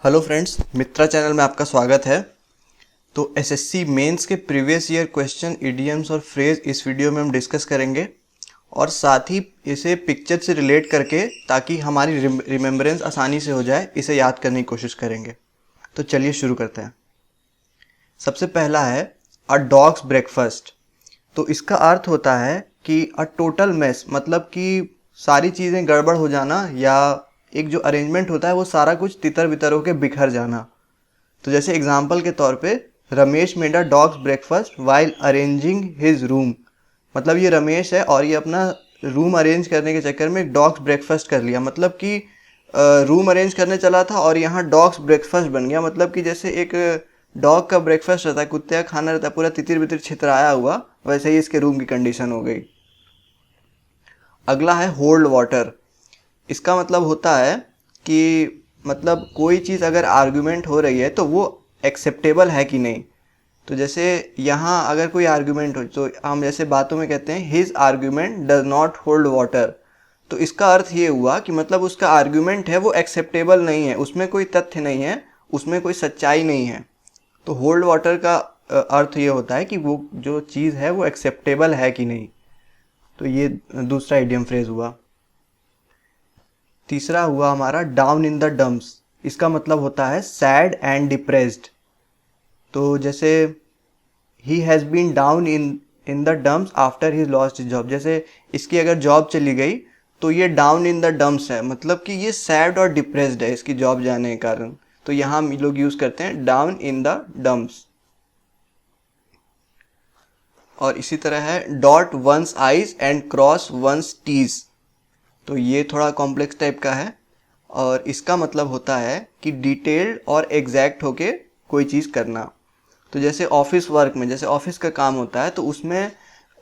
Hello friends, मित्रा channel में आपका स्वागत है। तो एसएससी मेंस के प्रीवियस ईयर क्वेश्चन, इडियम्स और फ्रेज इस वीडियो में हम डिस्कस करेंगे और साथ ही इसे पिक्चर से रिलेट करके ताकि हमारी रिमेम्बरेंस आसानी से हो जाए, इसे याद करने की कोशिश करेंगे। तो चलिए शुरू करते हैं। सबसे पहला है अ डॉग्स ब्रेकफास्ट। तो इसका अर्थ होता है कि अ टोटल मेस, मतलब कि सारी चीज़ें गड़बड़ हो जाना या एक जो अरेंजमेंट होता है वो सारा कुछ तितर बितर होकर बिखर जाना। तो जैसे एग्जाम्पल के तौर पे Ramesh made a dogs breakfast while arranging his room. मतलब ये रमेश है और ये अपना रूम अरेंज करने के चक्कर में डॉग्स ब्रेकफास्ट कर लिया। मतलब कि रूम अरेंज करने चला था और यहाँ डॉग्स ब्रेकफास्ट बन गया। मतलब कि जैसे एक डॉग का ब्रेकफास्ट रहता है, कुत्ते का खाना रहता है पूरा तितिर बितिर छितराया हुआ, वैसे ही इसके रूम की कंडीशन हो गई। अगला है होल्ड वाटर। इसका मतलब होता है कि मतलब कोई चीज़ अगर आर्गुमेंट हो रही है तो वो एक्सेप्टेबल है कि नहीं। तो जैसे यहाँ अगर कोई आर्गुमेंट हो तो हम जैसे बातों में कहते हैं his argument does not hold water. तो इसका अर्थ ये हुआ कि मतलब उसका आर्गुमेंट है वो एक्सेप्टेबल नहीं है, उसमें कोई तथ्य नहीं है, उसमें कोई सच्चाई नहीं है। तो होल्ड वाटर का अर्थ ये होता है कि वो जो चीज़ है वो एक्सेप्टेबल है कि नहीं। तो ये दूसरा इडियम फ्रेज हुआ। तीसरा हुआ हमारा डाउन इन द डम्प्स। इसका मतलब होता है सैड एंड डिप्रेस्ड। तो जैसे he has been down in the dumps after he lost his job. जैसे इसकी अगर जॉब चली गई तो ये डाउन इन द डम्प्स है, मतलब कि ये सैड और डिप्रेस्ड है इसकी जॉब जाने के कारण। तो यहाँ हम लोग यूज़ करते हैं डाउन इन द डम्प्स। और इसी तरह है dot one's i's and cross one's t's. तो ये थोड़ा कॉम्प्लेक्स टाइप का है और इसका मतलब होता है कि डिटेल्ड और एग्जैक्ट होके कोई चीज़ करना। तो जैसे ऑफिस वर्क में, जैसे ऑफिस का काम होता है तो उसमें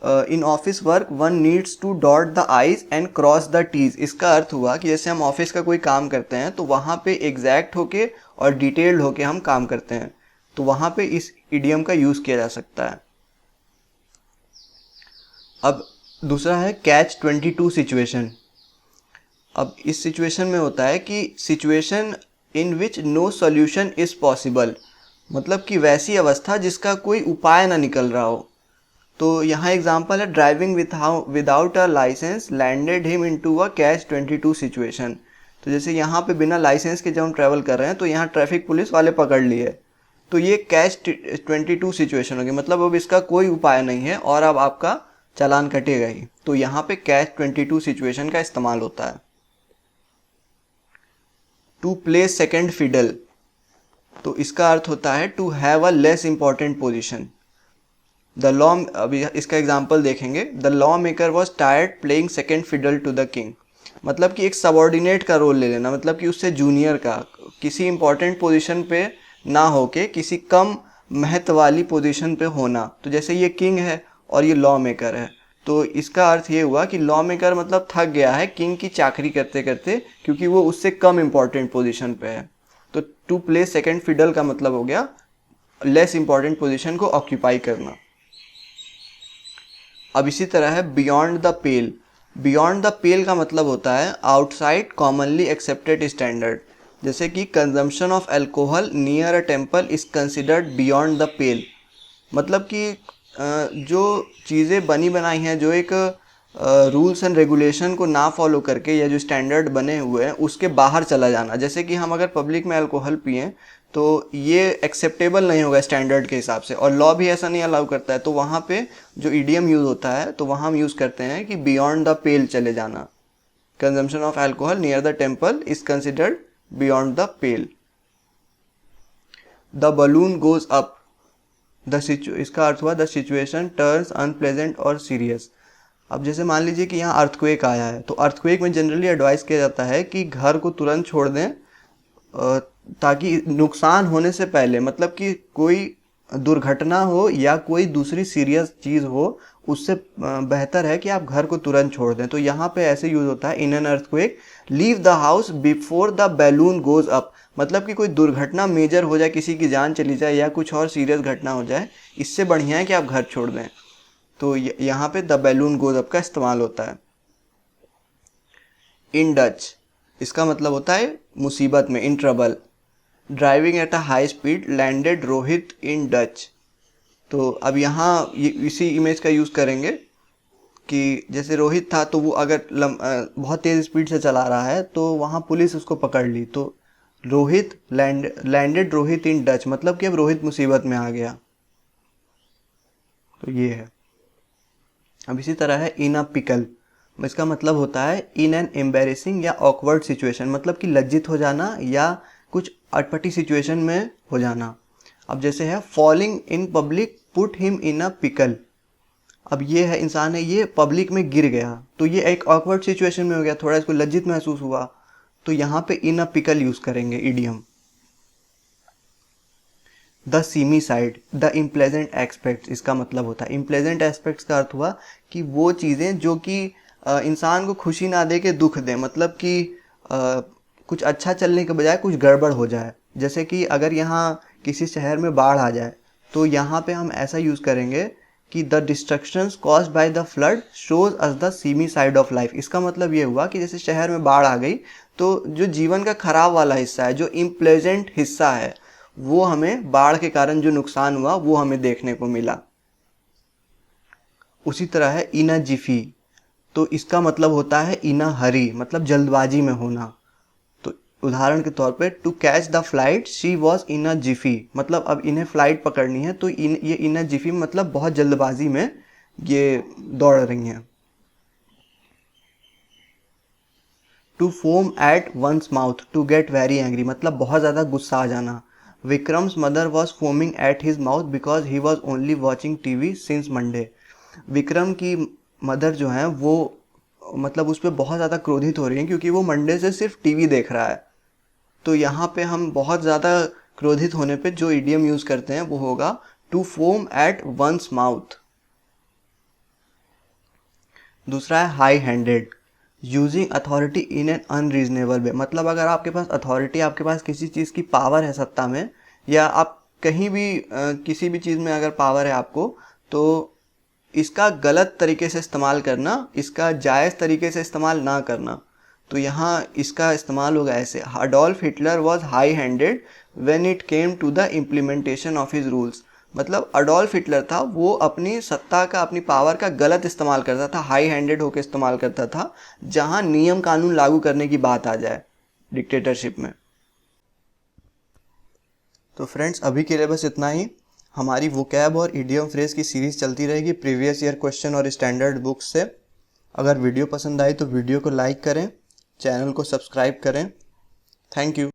in office work one needs to dot the i's and cross the t's. इसका अर्थ हुआ कि जैसे हम ऑफिस का कोई काम करते हैं तो वहाँ पे एग्जैक्ट होके और डिटेल्ड होके हम काम करते हैं, तो वहाँ पे इस इडियम का यूज़ किया जा सकता है। अब दूसरा है कैच 22 सिचुएशन। अब इस सिचुएशन में होता है कि situation in which no solution is possible, मतलब कि वैसी अवस्था जिसका कोई उपाय ना निकल रहा हो। तो यहाँ एग्जांपल है driving without a licence landed him into a catch 22 situation. तो जैसे यहाँ पे बिना लाइसेंस के जब हम ट्रैवल कर रहे हैं तो यहाँ ट्रैफिक पुलिस वाले पकड़ लिए, तो ये कैच 22 सिचुएशन होगी। मतलब अब इसका कोई उपाय नहीं है और अब आपका चालान कटेगा ही। तो यहाँ पे कैच 22 सिचुएशन का इस्तेमाल होता है। To play second fiddle. तो इसका अर्थ होता है to have a less important position. The law, अभी इसका एग्जाम्पल देखेंगे। The law maker was tired playing second fiddle to the king. मतलब कि एक सबॉर्डिनेट का रोल ले लेना, मतलब कि उससे जूनियर का, किसी इंपॉर्टेंट पोजीशन पे ना होके किसी कम महत्व वाली पोजीशन पे होना। तो जैसे ये किंग है और ये लॉ मेकर है, तो इसका अर्थ ये हुआ कि लॉ मेकर मतलब थक गया है किंग की चाकरी करते करते, क्योंकि वो उससे कम इंपॉर्टेंट पोजीशन पे है। तो टू प्ले सेकेंड फिडल का मतलब हो गया लेस इंपॉर्टेंट पोजीशन को ऑक्यूपाई करना। अब इसी तरह है beyond the pale. Beyond the pale का मतलब होता है आउटसाइड कॉमनली एक्सेप्टेड स्टैंडर्ड। जैसे कि consumption of alcohol near a temple is considered beyond the pale. मतलब कि जो चीज़ें बनी बनाई हैं, जो एक रूल्स एंड रेगुलेशन को ना फॉलो करके या जो स्टैंडर्ड बने हुए हैं उसके बाहर चला जाना। जैसे कि हम अगर पब्लिक में अल्कोहल पिएं तो ये एक्सेप्टेबल नहीं होगा स्टैंडर्ड के हिसाब से, और लॉ भी ऐसा नहीं अलाउ करता है। तो वहाँ पे जो ईडीएम यूज़ होता है तो वहाँ हम यूज़ करते हैं कि बियॉन्ड द पेल चले जाना। Consumption of alcohol near the temple is considered beyond the pale. The balloon goes up. इसका अर्थ हुआ द सिचुएशन टर्न्स अनप्लेजेंट और सीरियस। अब जैसे मान लीजिए कि यहाँ अर्थक्वेक आया है, तो अर्थक्वेक में जनरली एडवाइस किया जाता है कि घर को तुरंत छोड़ दें ताकि नुकसान होने से पहले, मतलब कि कोई दुर्घटना हो या कोई दूसरी सीरियस चीज़ हो, उससे बेहतर है कि आप घर को तुरंत छोड़ दें। तो यहाँ पे ऐसे यूज़ होता है in an earthquake leave the house before the balloon goes up. मतलब कि कोई दुर्घटना मेजर हो जाए, किसी की जान चली जाए या कुछ और सीरियस घटना हो जाए, इससे बढ़िया है कि आप घर छोड़ दें। तो यहाँ पे द बैलून गोज अप का इस्तेमाल होता है। इन डच, इसका मतलब होता है मुसीबत में, in trouble. Driving at a high speed landed Rohit in Dutch. तो अब यहाँ इसी इमेज का यूज़ करेंगे कि जैसे रोहित था तो वो अगर बहुत तेज़ स्पीड से चला रहा है तो वहाँ पुलिस उसको पकड़ ली, तो रोहित लैंडेड रोहित इन डच, मतलब कि अब रोहित मुसीबत में आ गया। तो ये है। अब इसी तरह है इन अ पिकल, इसका मतलब होता है इन एन एम्बेरेसिंग या ऑकवर्ड सिचुएशन, मतलब कि लज्जित हो जाना या कुछ अटपटी सिचुएशन में हो जाना। अब जैसे है falling in public put him in a pickle, अब ये है इंसान है, ये पब्लिक में गिर गया तो ये एक ऑकवर्ड सिचुएशन में हो गया, थोड़ा इसको लज्जित महसूस हुआ, तो यहाँ पे इन अ पिकल यूज करेंगे idiom. The seamy side the unpleasant aspects, इसका मतलब होता है इम्प्लेजेंट एस्पेक्ट्स का अर्थ हुआ कि वो चीज़ें जो कि इंसान को खुशी ना दे के दुख दे, मतलब कि कुछ अच्छा चलने के बजाय कुछ गड़बड़ हो जाए। जैसे कि अगर यहाँ किसी शहर में बाढ़ आ जाए तो यहाँ पे हम ऐसा यूज़ करेंगे कि the destructions caused by the flood shows us the seamy side of life. इसका मतलब ये हुआ कि जैसे शहर में बाढ़ आ गई तो जो जीवन का खराब वाला हिस्सा है, जो इम्प्लेजेंट हिस्सा है, वो हमें बाढ़ के कारण जो नुकसान हुआ वो हमें देखने को मिला। उसी तरह है इन अ जिफी, तो इसका मतलब होता है इन अ हरी, मतलब जल्दबाजी में होना। तो उदाहरण के तौर पे to catch the flight she was in a jiffy, मतलब अब इन्हें फ्लाइट पकड़नी है तो ये इन अ जिफी मतलब बहुत जल्दबाजी में ये दौड़ रही हैं। To foam at one's mouth to get very angry, मतलब बहुत ज़्यादा गुस्सा आ जाना। Vikram's mother was foaming at his mouth because he was only watching TV since Monday. Vikram की मदर जो है वो मतलब उस पर बहुत ज़्यादा क्रोधित हो रही हैं क्योंकि वो मंडे से सिर्फ टीवी देख रहा है। तो यहाँ पे हम बहुत ज़्यादा क्रोधित होने पे जो इडियम यूज़ करते हैं वो होगा to foam at one's mouth. दूसरा है high handed, using authority in an unreasonable way, मतलब अगर आपके पास अथॉरिटी, आपके पास किसी चीज़ की पावर है सत्ता में, या आप कहीं भी किसी भी चीज़ में अगर पावर है आपको, तो इसका गलत तरीके से इस्तेमाल करना, इसका जायज़ तरीके से इस्तेमाल ना करना। तो यहाँ इसका इस्तेमाल होगा ऐसे, Adolf Hitler was high handed when it came to the implementation of his rules, मतलब अडोल्फ हिटलर था वो अपनी सत्ता का, अपनी पावर का गलत इस्तेमाल करता था, हाई हैंडेड होकर इस्तेमाल करता था जहां नियम कानून लागू करने की बात आ जाए डिक्टेटरशिप में। तो फ्रेंड्स अभी के लिए बस इतना ही। हमारी वोकैब और इडियम फ्रेज की सीरीज चलती रहेगी प्रीवियस ईयर क्वेश्चन और स्टैंडर्ड बुक्स से। अगर वीडियो पसंद आई तो वीडियो को लाइक करें, चैनल को सब्सक्राइब करें। Thank you.